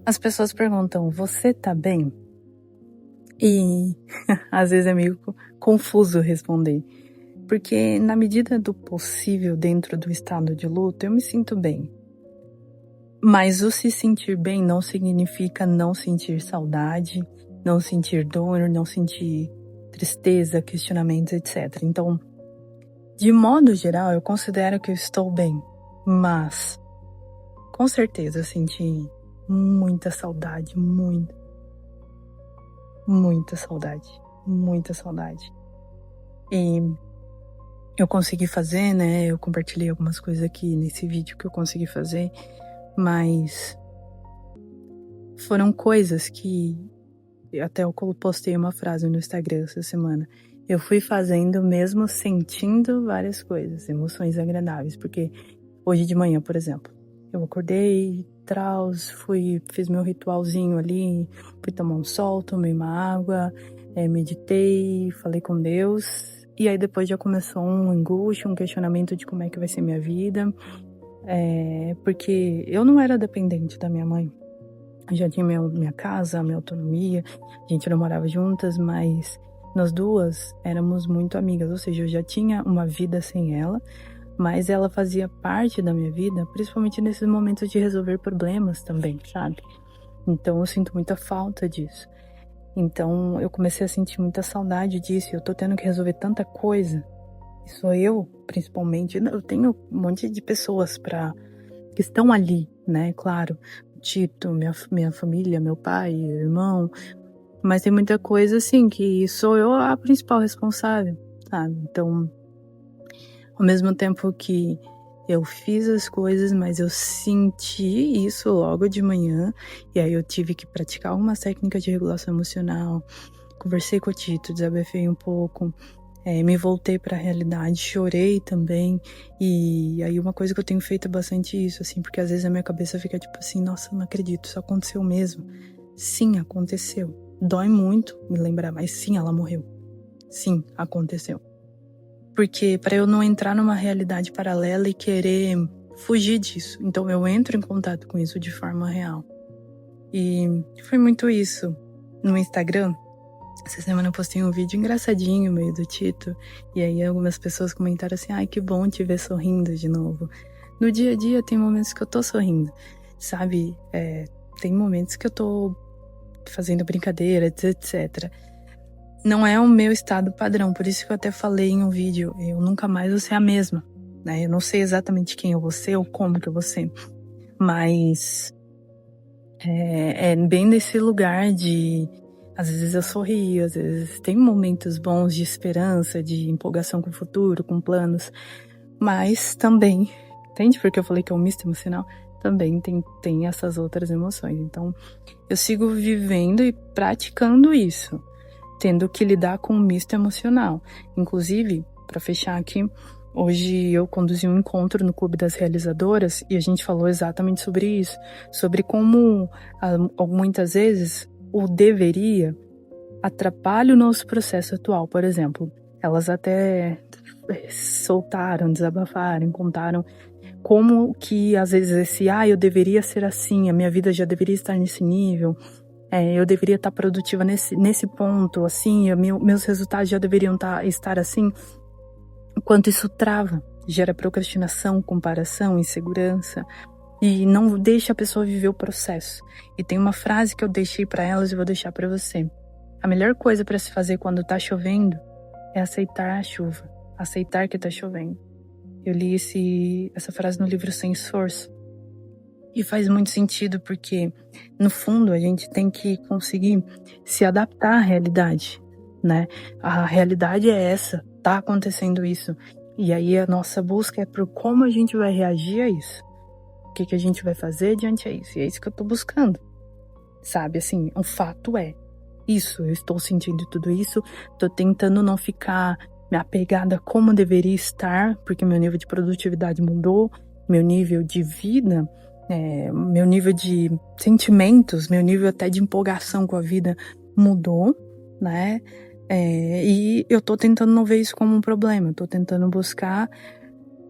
As pessoas perguntam: "Você tá bem?" E às vezes é meio confuso responder, porque na medida do possível dentro do estado de luto, eu me sinto bem. Mas o se sentir bem não significa não sentir saudade, não sentir dor, não sentir tristeza, questionamentos, etc. Então, de modo geral, eu considero que eu estou bem, mas com certeza eu senti muita saudade, muita saudade, muita saudade. E eu consegui fazer, né, eu compartilhei algumas coisas aqui nesse vídeo que eu consegui fazer, mas foram coisas que até eu postei uma frase no Instagram essa semana. Eu fui fazendo mesmo sentindo várias coisas, emoções agradáveis, porque hoje de manhã, por exemplo, eu acordei, fiz meu ritualzinho ali, fui tomar um sol, tomei uma água, meditei, falei com Deus, e aí depois já começou um angústia, um questionamento de como é que vai ser minha vida, porque eu não era dependente da minha mãe. Eu já tinha minha casa, minha autonomia, a gente não morava juntas, mas nós duas éramos muito amigas, ou seja, eu já tinha uma vida sem ela, mas ela fazia parte da minha vida, principalmente nesses momentos de resolver problemas também, sabe? Então eu sinto muita falta disso. Então eu comecei a sentir muita saudade disso. Eu tô tendo que resolver tanta coisa. E sou eu, principalmente. Eu tenho um monte de pessoas que estão ali, né? Claro, o Tito, minha família, meu pai, irmão. Mas tem muita coisa assim que sou eu a principal responsável, sabe? Então, ao mesmo tempo que eu fiz as coisas, mas eu senti isso logo de manhã, e aí eu tive que praticar algumas técnicas de regulação emocional, conversei com o Tito, desabafei um pouco, me voltei para a realidade, chorei também, e aí uma coisa que eu tenho feito é bastante isso, assim, porque às vezes a minha cabeça fica tipo assim, nossa, não acredito, isso aconteceu mesmo. Sim, aconteceu. Dói muito me lembrar, mas sim, ela morreu. Sim, aconteceu. Porque para eu não entrar numa realidade paralela e querer fugir disso. Então eu entro em contato com isso de forma real. E foi muito isso. No Instagram, essa semana eu postei um vídeo engraçadinho, meio do Tito. E aí algumas pessoas comentaram assim, ai, que bom te ver sorrindo de novo. No dia a dia tem momentos que eu tô sorrindo, sabe? Tem momentos que eu tô fazendo brincadeira, etc. Não é o meu estado padrão, por isso que eu até falei em um vídeo, eu nunca mais vou ser a mesma, né? Eu não sei exatamente quem eu vou ser ou como que eu vou ser, mas é bem nesse lugar de, às vezes eu sorrio, às vezes tem momentos bons de esperança, de empolgação com o futuro, com planos, mas também, entende porque eu falei que é um misto emocional? Também tem essas outras emoções, então eu sigo vivendo e praticando isso, tendo que lidar com um misto emocional. Inclusive, para fechar aqui, hoje eu conduzi um encontro no Clube das Realizadoras e a gente falou exatamente sobre isso, sobre como muitas vezes o deveria atrapalha o nosso processo atual. Por exemplo, elas até soltaram, desabafaram, contaram como que às vezes eu deveria ser assim, a minha vida já deveria estar nesse nível, eu deveria estar produtiva nesse ponto, assim, meus resultados já deveriam estar assim. O quanto isso trava, gera procrastinação, comparação, insegurança, e não deixa a pessoa viver o processo. E tem uma frase que eu deixei para elas e vou deixar para você. A melhor coisa para se fazer quando tá chovendo é aceitar a chuva, aceitar que tá chovendo. Eu li essa frase no livro Sem Esforço. E faz muito sentido porque, no fundo, a gente tem que conseguir se adaptar à realidade, né? A realidade é essa, tá acontecendo isso. E aí a nossa busca é por como a gente vai reagir a isso. O que a gente vai fazer diante a isso. E é isso que eu tô buscando, sabe? Assim, um fato é isso, eu estou sentindo tudo isso, tô tentando não ficar me apegada como deveria estar, porque meu nível de produtividade mudou, meu nível de vida, meu nível de sentimentos, meu nível até de empolgação com a vida mudou, né? E eu tô tentando não ver isso como um problema, eu tô tentando buscar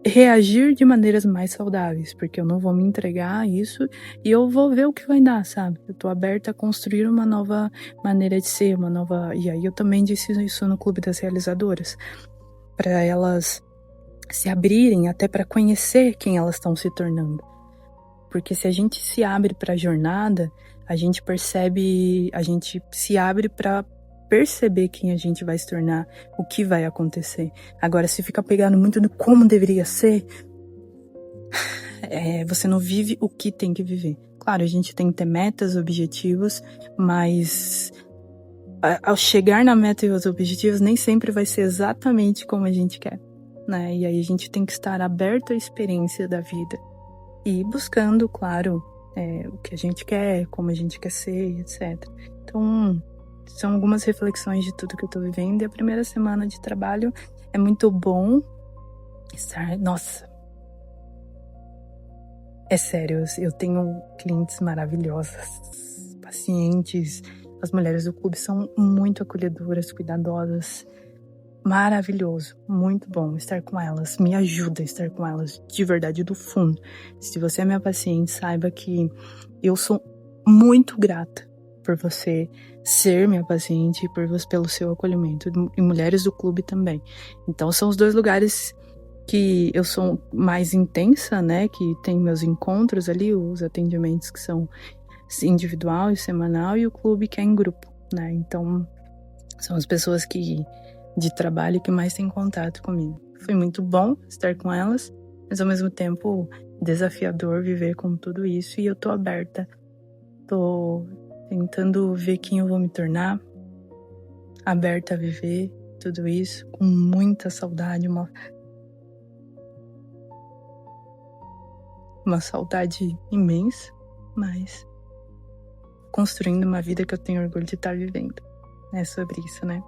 reagir de maneiras mais saudáveis, porque eu não vou me entregar a isso e eu vou ver o que vai dar, sabe? Eu tô aberta a construir uma nova maneira de ser, E aí eu também disse isso no Clube das Realizadoras, para elas se abrirem até para conhecer quem elas estão se tornando. Porque se a gente se abre para a jornada, a gente se abre para perceber quem a gente vai se tornar, o que vai acontecer. Agora, se fica pegando muito no como deveria ser, você não vive o que tem que viver. Claro, a gente tem que ter metas, objetivos, mas ao chegar na meta e os objetivos, nem sempre vai ser exatamente como a gente quer, né? E aí a gente tem que estar aberto à experiência da vida e buscando, claro, o que a gente quer, como a gente quer ser, etc. Então, são algumas reflexões de tudo que eu tô vivendo. E a primeira semana de trabalho é muito bom estar... Nossa! É sério, eu tenho clientes maravilhosas, pacientes. As mulheres do clube são muito acolhedoras, cuidadosas. Maravilhoso, muito bom estar com elas, me ajuda a estar com elas, de verdade, do fundo. Se você é minha paciente, saiba que eu sou muito grata por você ser minha paciente e pelo seu acolhimento, e mulheres do clube também. Então são os dois lugares que eu sou mais intensa, né, que tem meus encontros ali, os atendimentos que são individual e semanal, e o clube que é em grupo, né? Então, são as pessoas de trabalho que mais têm contato comigo. Foi muito bom estar com elas, mas ao mesmo tempo desafiador viver com tudo isso, e eu tô aberta, tô tentando ver quem eu vou me tornar, aberta a viver tudo isso, com muita saudade, uma saudade imensa, mas construindo uma vida que eu tenho orgulho de estar vivendo. É sobre isso, né?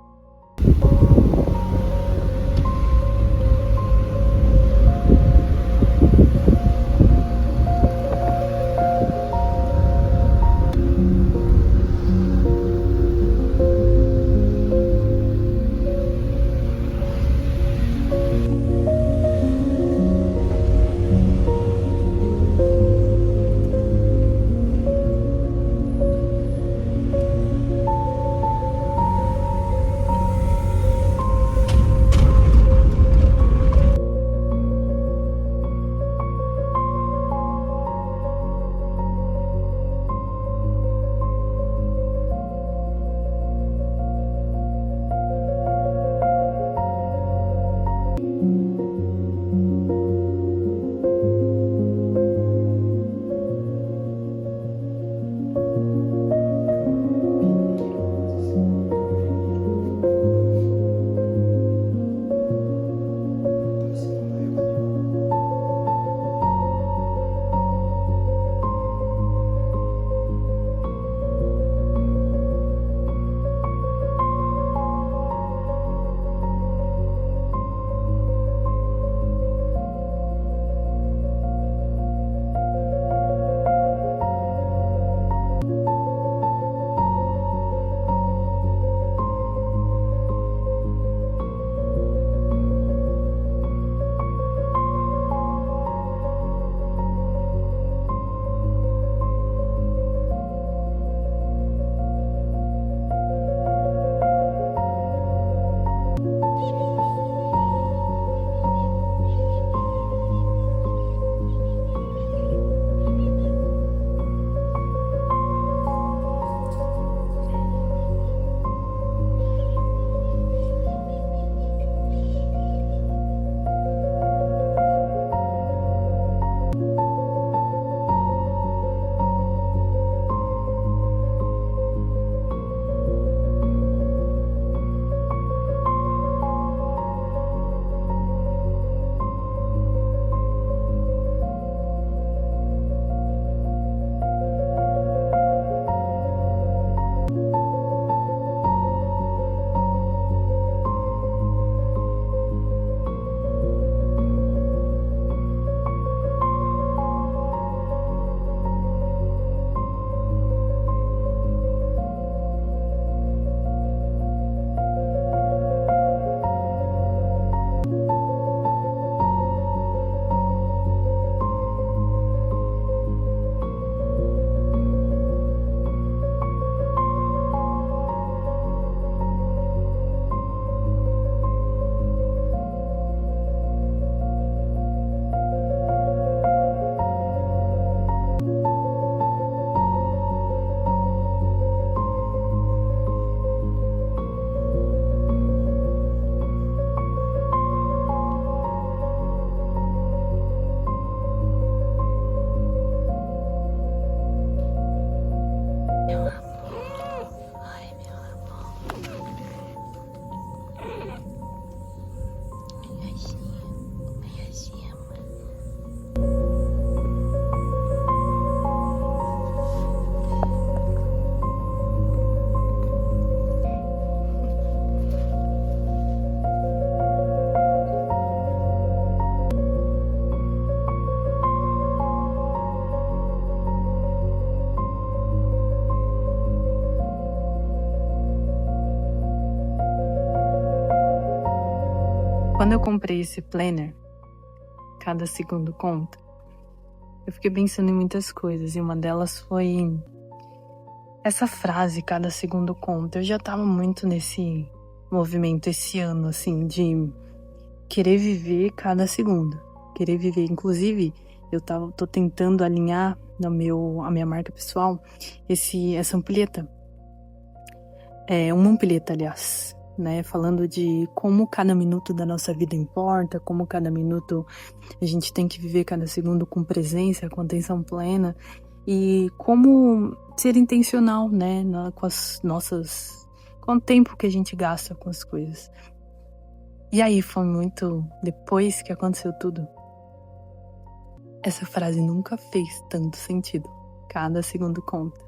Quando eu comprei esse planner, cada segundo conta, eu fiquei pensando em muitas coisas, e uma delas foi essa frase, cada segundo conta. Eu já tava muito nesse movimento esse ano, assim, de querer viver cada segundo. Querer viver. Inclusive, tô tentando alinhar a minha marca pessoal essa ampulheta. Uma ampulheta, aliás, né? Falando de como cada minuto da nossa vida importa, como cada minuto a gente tem que viver cada segundo com presença, com atenção plena. E como ser intencional, né? Com o tempo que a gente gasta com as coisas. E aí foi muito depois que aconteceu tudo. Essa frase nunca fez tanto sentido. Cada segundo conta.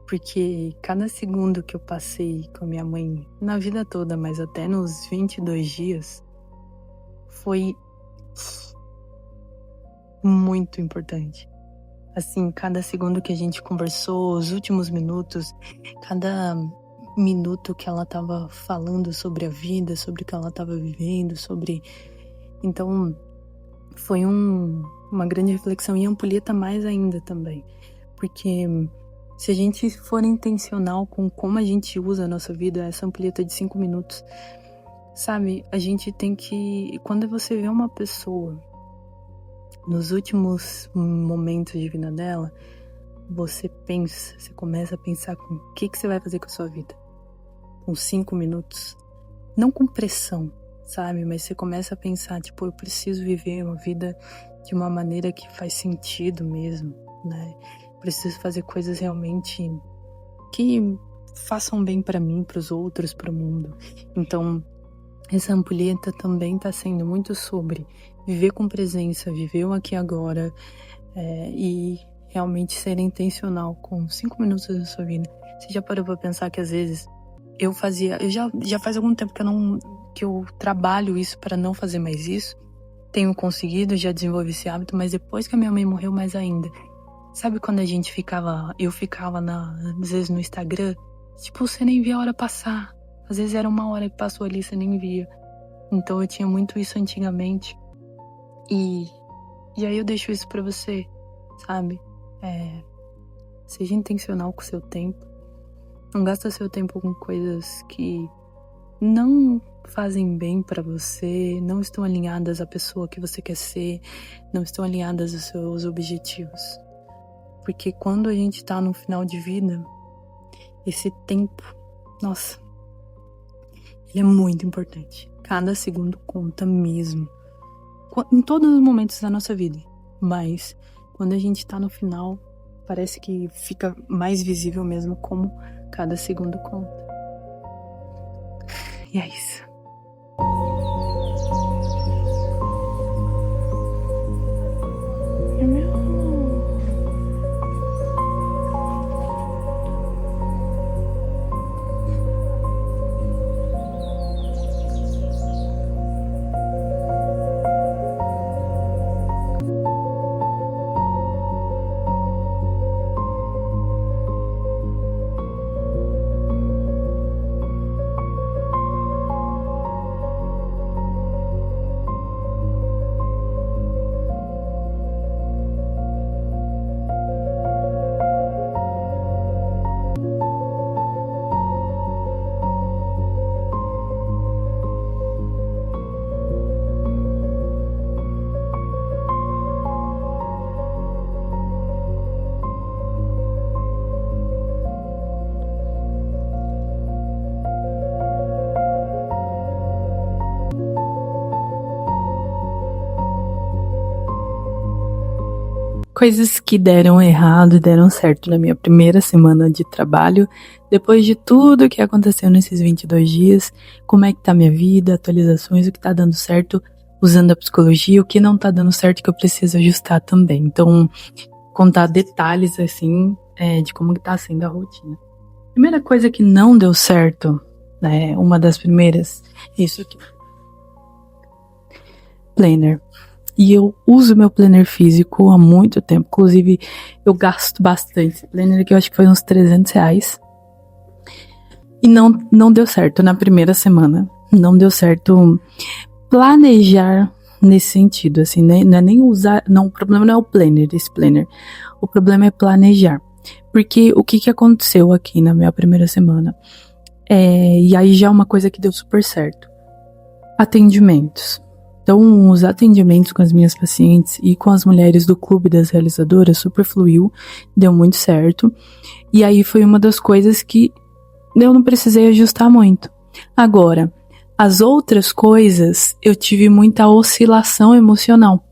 Porque cada segundo que eu passei com a minha mãe, na vida toda, mas até nos 22 dias, foi muito importante. Assim, cada segundo que a gente conversou, os últimos minutos, cada minuto que ela tava falando sobre a vida, sobre o que ela tava vivendo, Então, foi uma grande reflexão. E a ampulheta mais ainda também. Porque se a gente for intencional com como a gente usa a nossa vida, essa ampulheta de 5 minutos, sabe? A gente tem que... Quando você vê uma pessoa nos últimos momentos de vida dela, você começa a pensar com o que você vai fazer com a sua vida. Com 5 minutos. Não com pressão, sabe? Mas você começa a pensar, tipo, eu preciso viver uma vida de uma maneira que faz sentido mesmo, né? Preciso fazer coisas realmente que façam bem pra mim, pros outros, pro mundo. Então, essa ampulheta também tá sendo muito sobre viver com presença, viver o aqui e agora, e realmente ser intencional com 5 minutos da sua vida. Você já parou pra pensar que às vezes já faz algum tempo que eu trabalho isso pra não fazer mais isso. Tenho conseguido, já desenvolvi esse hábito, mas depois que a minha mãe morreu, mais ainda. Sabe quando eu ficava às vezes no Instagram, tipo, você nem via a hora passar. Às vezes era 1 hora que passou ali, você nem via. Então eu tinha muito isso antigamente. E aí eu deixo isso pra você, sabe? Seja intencional com o seu tempo. Não gasta seu tempo com coisas que não fazem bem pra você, não estão alinhadas à pessoa que você quer ser, não estão alinhadas aos seus objetivos. Porque quando a gente tá no final de vida, esse tempo, nossa, ele é muito importante. Cada segundo conta mesmo. Em todos os momentos da nossa vida. Mas quando a gente tá no final, parece que fica mais visível mesmo como cada segundo conta. E é isso. Coisas que deram errado e deram certo na minha primeira semana de trabalho, depois de tudo que aconteceu nesses 22 dias, como é que tá minha vida, atualizações, o que tá dando certo usando a psicologia, o que não tá dando certo que eu preciso ajustar também. Então, contar detalhes, assim, de como que tá sendo a rotina. Primeira coisa que não deu certo, né, uma das primeiras, isso aqui. Planner. E eu uso meu planner físico há muito tempo. Inclusive, eu gasto bastante. Esse planner aqui eu acho que foi uns R$300. E não deu certo na primeira semana. Não deu certo planejar nesse sentido, assim, né? Não é nem usar... Não, o problema não é o planner, esse planner. O problema é planejar. Porque o que aconteceu aqui na minha primeira semana? E aí já é uma coisa que deu super certo. Atendimentos. Então, os atendimentos com as minhas pacientes e com as mulheres do Clube das Realizadoras super fluiu, deu muito certo. E aí foi uma das coisas que eu não precisei ajustar muito. Agora, as outras coisas, eu tive muita oscilação emocional.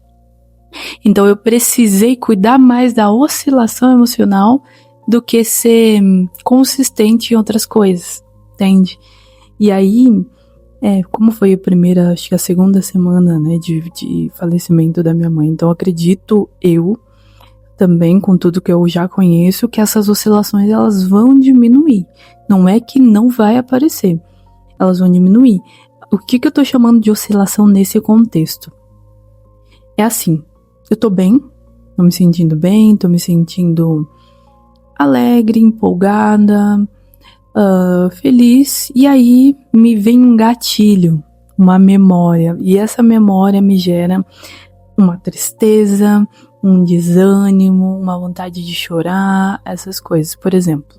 Então, eu precisei cuidar mais da oscilação emocional do que ser consistente em outras coisas, entende? E aí, como foi acho que a segunda semana, né, de falecimento da minha mãe, então acredito eu, também com tudo que eu já conheço, que essas oscilações elas vão diminuir. Não é que não vai aparecer, elas vão diminuir. O que eu tô chamando de oscilação nesse contexto? É assim, eu tô bem, tô me sentindo bem, tô me sentindo alegre, empolgada, feliz, e aí me vem um gatilho, uma memória, e essa memória me gera uma tristeza, um desânimo, uma vontade de chorar, essas coisas. Por exemplo,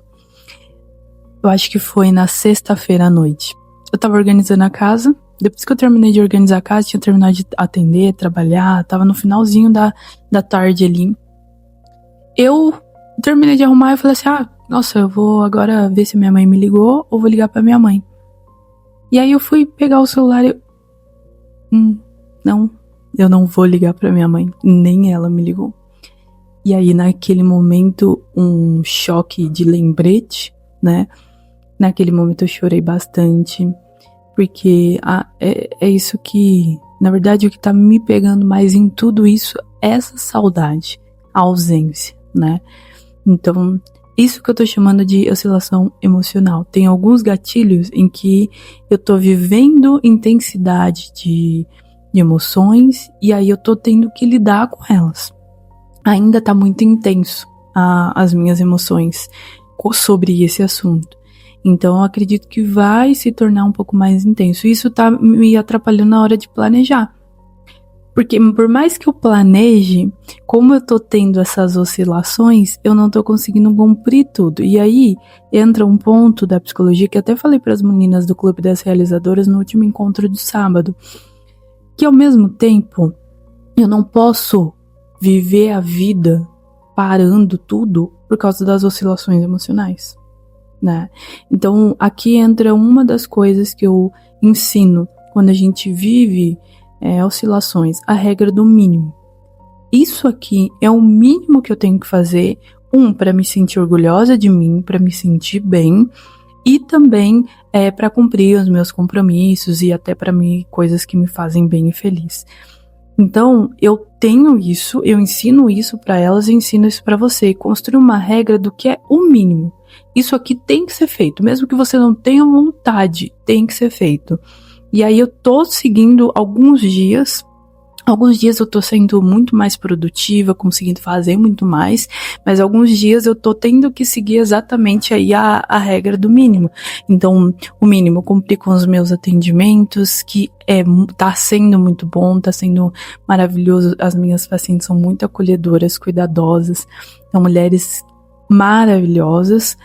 eu acho que foi na sexta-feira à noite. Eu tava organizando a casa, depois que eu terminei de organizar a casa, tinha terminado de atender, trabalhar, tava no finalzinho da tarde ali. Eu terminei de arrumar e falei assim, nossa, eu vou agora ver se minha mãe me ligou ou vou ligar pra minha mãe. E aí eu fui pegar o celular e não, eu não vou ligar pra minha mãe, nem ela me ligou. E aí naquele momento, um choque de lembrete, né? Naquele momento eu chorei bastante, porque é isso que, na verdade, o que tá me pegando mais em tudo isso é essa saudade, a ausência, né? Então, isso que eu tô chamando de oscilação emocional. Tem alguns gatilhos em que eu tô vivendo intensidade de emoções e aí eu tô tendo que lidar com elas. Ainda tá muito intenso as minhas emoções sobre esse assunto. Então, eu acredito que vai se tornar um pouco mais intenso. Isso tá me atrapalhando na hora de planejar. Porque por mais que eu planeje, como eu tô tendo essas oscilações, eu não tô conseguindo cumprir tudo. E aí entra um ponto da psicologia que eu até falei para as meninas do Clube das Realizadoras no último encontro de sábado. Que ao mesmo tempo, eu não posso viver a vida parando tudo por causa das oscilações emocionais, né? Então, aqui entra uma das coisas que eu ensino quando a gente vive oscilações, a regra do mínimo. Isso aqui é o mínimo que eu tenho que fazer, para me sentir orgulhosa de mim, para me sentir bem, e também para cumprir os meus compromissos e até para mim coisas que me fazem bem e feliz. Então, eu tenho isso, eu ensino isso para elas e ensino isso para você. Construir uma regra do que é o mínimo. Isso aqui tem que ser feito, mesmo que você não tenha vontade, tem que ser feito. E aí eu tô seguindo alguns dias eu tô sendo muito mais produtiva, conseguindo fazer muito mais, mas alguns dias eu tô tendo que seguir exatamente aí a regra do mínimo. Então, o mínimo, cumprir com os meus atendimentos, que tá sendo muito bom, tá sendo maravilhoso. As minhas pacientes são muito acolhedoras, cuidadosas, são mulheres maravilhosas.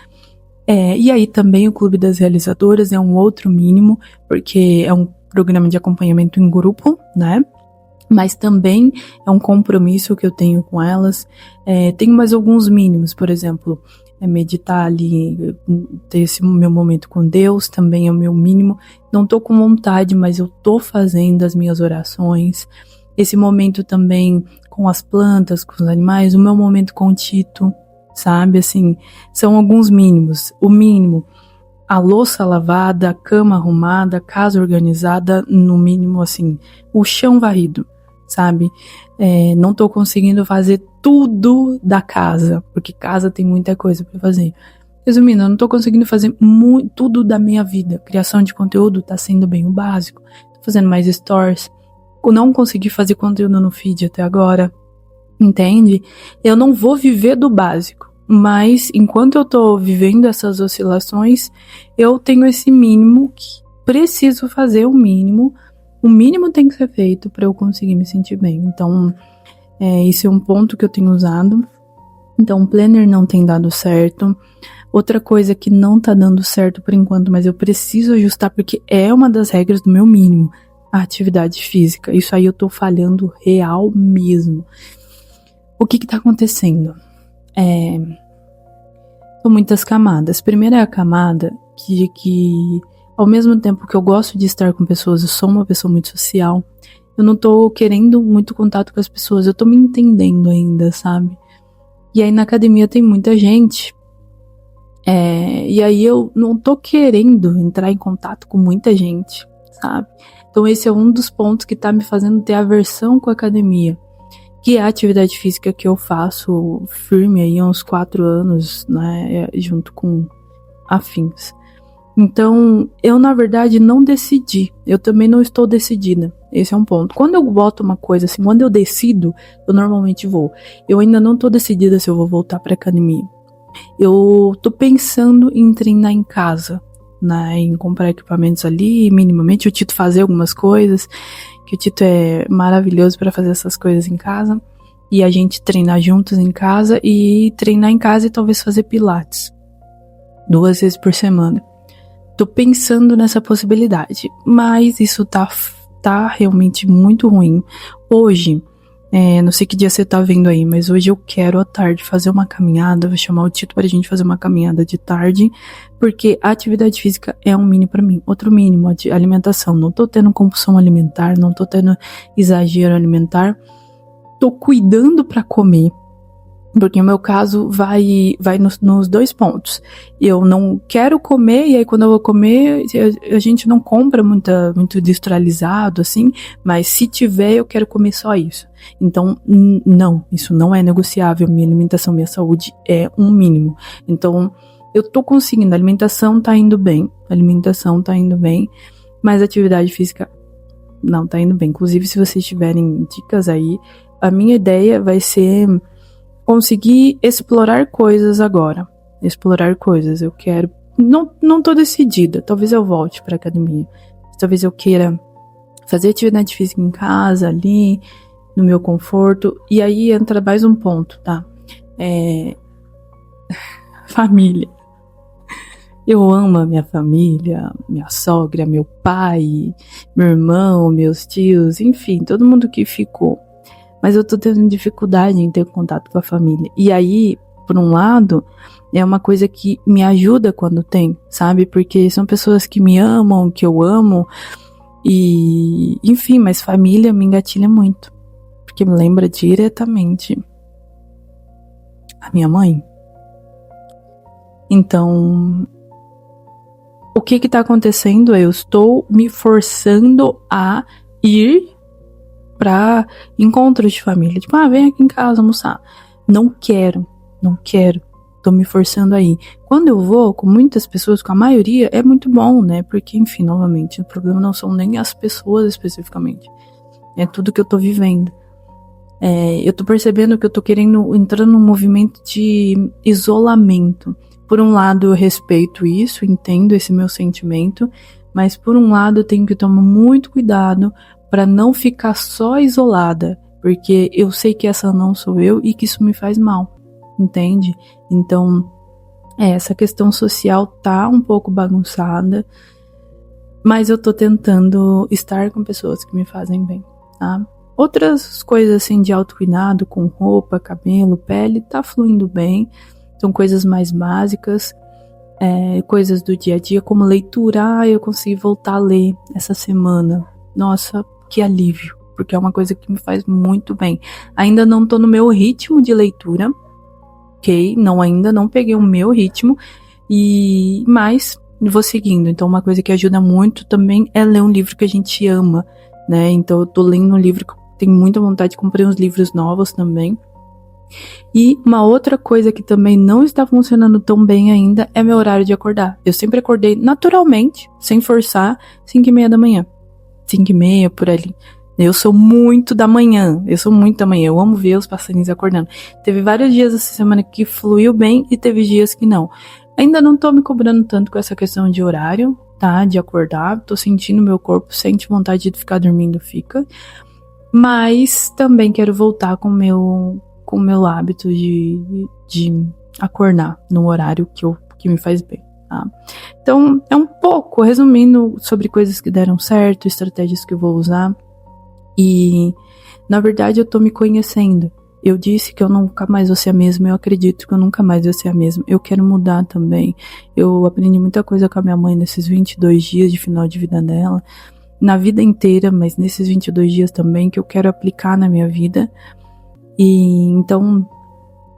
E aí também o Clube das Realizadoras é um outro mínimo, porque é um programa de acompanhamento em grupo, né? Mas também é um compromisso que eu tenho com elas. Tenho mais alguns mínimos, por exemplo, meditar ali, ter esse meu momento com Deus, também é o meu mínimo. Não tô com vontade, mas eu tô fazendo as minhas orações. Esse momento também com as plantas, com os animais, o meu momento com o Tito, sabe? Assim, são alguns mínimos. O mínimo, a louça lavada, a cama arrumada, a casa organizada, no mínimo, assim, o chão varrido, sabe? Não tô conseguindo fazer tudo da casa, porque casa tem muita coisa pra fazer. Resumindo, eu não tô conseguindo fazer tudo da minha vida. Criação de conteúdo tá sendo bem o básico. Tô fazendo mais stories. Eu não consegui fazer conteúdo no feed até agora. Entende? Eu não vou viver do básico. Mas, enquanto eu tô vivendo essas oscilações, eu tenho esse mínimo que preciso fazer o mínimo. O mínimo tem que ser feito para eu conseguir me sentir bem. Então, esse é um ponto que eu tenho usado. Então, o planner não tem dado certo. Outra coisa que não tá dando certo por enquanto, mas eu preciso ajustar porque é uma das regras do meu mínimo. a atividade física. Isso aí eu tô falhando real mesmo. O que tá acontecendo? São muitas camadas. Primeiro é a camada que ao mesmo tempo que eu gosto de estar com pessoas, eu sou uma pessoa muito social, eu não tô querendo muito contato com as pessoas, eu tô me entendendo ainda, sabe? E aí na academia tem muita gente, e aí eu não tô querendo entrar em contato com muita gente, sabe? Então esse é um dos pontos que tá me fazendo ter aversão com a academia, que é a atividade física que eu faço firme aí há uns 4 anos, né, junto com afins. Então, eu na verdade não decidi, eu também não estou decidida, esse é um ponto. Quando eu boto uma coisa assim, quando eu decido, eu normalmente vou. Eu ainda não tô decidida se eu vou voltar pra academia. Eu tô pensando em treinar em casa, né, em comprar equipamentos ali, minimamente, o Tito fazer algumas coisas, que o Tito é maravilhoso pra fazer essas coisas em casa, e a gente treinar juntos em casa, e treinar em casa e talvez fazer pilates, 2 vezes por semana. Tô pensando nessa possibilidade, mas isso tá realmente muito ruim. Hoje, não sei que dia você tá vendo aí, mas hoje eu quero à tarde fazer uma caminhada, vou chamar o Tito pra gente fazer uma caminhada de tarde, porque a atividade física é um mínimo pra mim. Outro mínimo, a alimentação. Não tô tendo compulsão alimentar, não tô tendo exagero alimentar, tô cuidando pra comer. Porque o meu caso vai nos 2 pontos. Eu não quero comer, e aí quando eu vou comer, a gente não compra muito industrializado, assim, mas se tiver, eu quero comer só isso. Então, não, isso não é negociável. Minha alimentação, minha saúde é um mínimo. Então, eu tô conseguindo, a alimentação tá indo bem, mas a atividade física não tá indo bem. Inclusive, se vocês tiverem dicas aí, a minha ideia vai ser conseguir explorar coisas agora. Eu quero... Não tô decidida. Talvez eu volte pra academia. Talvez eu queira fazer atividade física em casa, ali, no meu conforto. E aí entra mais um ponto, tá? Família. Eu amo a minha família, minha sogra, meu pai, meu irmão, meus tios, enfim, todo mundo que ficou. Mas eu tô tendo dificuldade em ter contato com a família. E aí, por um lado, é uma coisa que me ajuda quando tem, sabe? Porque são pessoas que me amam, que eu amo. E, enfim, mas família me engatilha muito. Porque me lembra diretamente a minha mãe. Então, o que tá acontecendo? Eu estou me forçando a ir pra encontros de família. Tipo, vem aqui em casa almoçar. Não quero. Tô me forçando aí. Quando eu vou com muitas pessoas, com a maioria, é muito bom, né? Porque, enfim, novamente, o problema não são nem as pessoas especificamente. É tudo que eu tô vivendo. Eu tô percebendo que eu tô querendo entrar num movimento de isolamento. Por um lado, eu respeito isso, entendo esse meu sentimento, mas por um lado, eu tenho que tomar muito cuidado para não ficar só isolada, porque eu sei que essa não sou eu e que isso me faz mal, entende? Então, essa questão social tá um pouco bagunçada, mas eu tô tentando estar com pessoas que me fazem bem, tá? Outras coisas assim de autocuidado, com roupa, cabelo, pele, tá fluindo bem, são coisas mais básicas, coisas do dia a dia, como leitura. Eu consegui voltar a ler essa semana. Nossa, que alívio, porque é uma coisa que me faz muito bem. Ainda não tô no meu ritmo de leitura, ok? Ainda não peguei o meu ritmo, mas vou seguindo. Então, uma coisa que ajuda muito também é ler um livro que a gente ama, né? Então, eu tô lendo um livro que eu tenho muita vontade de comprar uns livros novos também. E uma outra coisa que também não está funcionando tão bem ainda é meu horário de acordar. Eu sempre acordei naturalmente, sem forçar, 5:30 da manhã. 5:30, por ali. Eu sou muito da manhã. Eu amo ver os passarinhos acordando. Teve vários dias essa semana que fluiu bem e teve dias que não. Ainda não tô me cobrando tanto com essa questão de horário, tá? De acordar. Tô sentindo meu corpo, sente vontade de ficar dormindo, fica. Mas também quero voltar com o meu hábito de acordar no horário que me faz bem, tá? Então, é um pouco, resumindo, sobre coisas que deram certo, estratégias que eu vou usar. E, na verdade, eu tô me conhecendo. Eu disse que eu nunca mais vou ser a mesma, eu acredito que eu nunca mais vou ser a mesma. Eu quero mudar também. Eu aprendi muita coisa com a minha mãe nesses 22 dias de final de vida dela, na vida inteira, mas nesses 22 dias também, que eu quero aplicar na minha vida. E então,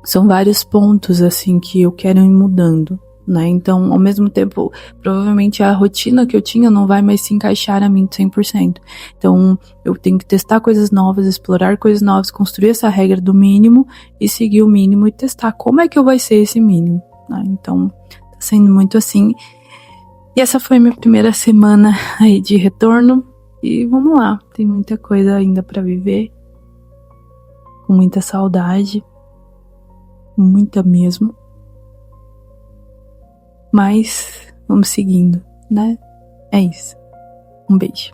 são vários pontos, assim, que eu quero ir mudando, né? Então, ao mesmo tempo, provavelmente a rotina que eu tinha não vai mais se encaixar a mim de 100%. Então, eu tenho que testar coisas novas, explorar coisas novas, construir essa regra do mínimo e seguir o mínimo e testar como é que vai ser esse mínimo, né? Então, tá sendo muito assim. E essa foi a minha primeira semana aí de retorno. E vamos lá, tem muita coisa ainda pra viver, com muita saudade, muita mesmo. Mas vamos seguindo, né? É isso. Um beijo.